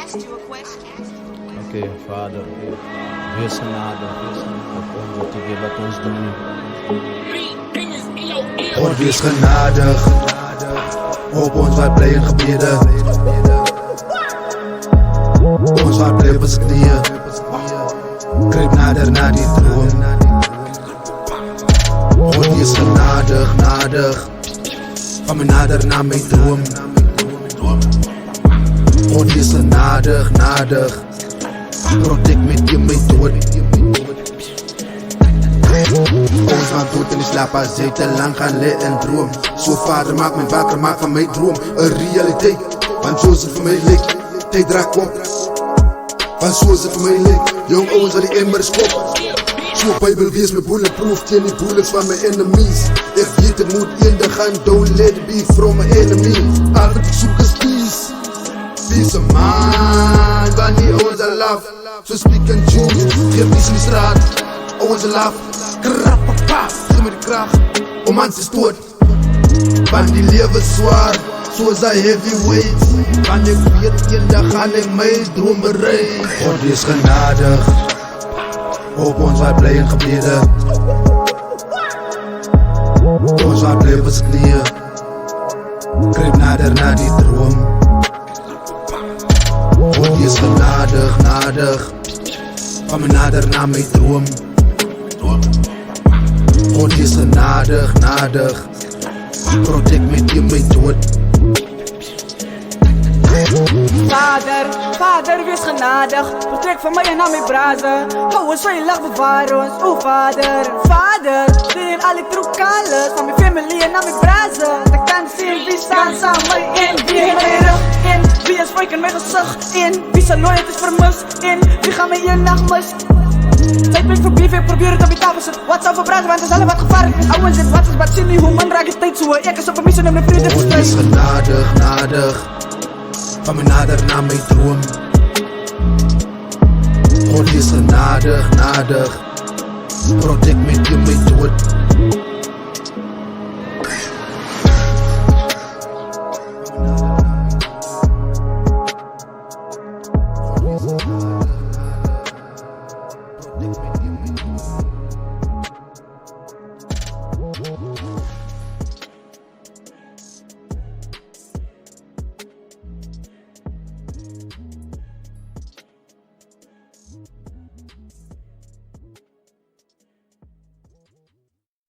Okay, Vader, wees genade op ons wat U weet wat ons doen. God wees genadig op ons wat bly in gebede. Ons wat bly op ons knieë, kruip nader na die troon. God wees genadig, nadig, van my nader na my droom. God wees genadig, nadig, protect met in my dood. Ons gaan dood en die slaap as jy te lang gaan lê en droom. So Vader, maak my wakker, maak van my droom 'n realiteit. Want soos dit vir my lyk, tyd draak op. Want soos dit vir my lyk, jong ouens wat die embers kop. So Bybel wees my bulletproof teen die bullets van my enemies. Ek weet dit moet eendag gaan, don't let it be from my enemy. Al wat ek soek is peace, peace of mind. Want die ouens al laf, so speak and choose. Geef niets in die straat, ouens al laf. Krapapa, gee my die kracht, mans is dood. Want die lewe zwaar, soos die heavyweights. Want ek weet eendag gaan ek my droom bereik. God wees genadig op ons wat bly in gebede. Ons wat bly op ons knieë, kruip nader na die droom. God wees genadig, nadig, van my nader na my droom. God is genadig, nadig, protect met in my dood. Vader, wees genadig, protect van my en aan my brazen. Hou ons veilig, bewaar ons, o Vader, sien al die troekales van my familie en aan my brazen. Ek kan sien wie staan saam my in, wie het my rug in, wie is fake in my gezicht in, wie sy loyheid is vermis in, wie gaan my een nacht mis. Tijd brengt voor beef, ek probeer het op die tafel sit. Wat sal verbrand, want is alle wat gevaarlik. Ouwens het wat is wat sien nie, hoe man raak die tijd so. Ek is op een missie om my vrede te God is genadig, nadig, van my nader na my droom. God is genadig, nadig, protect met in my dood. Protect me, give me.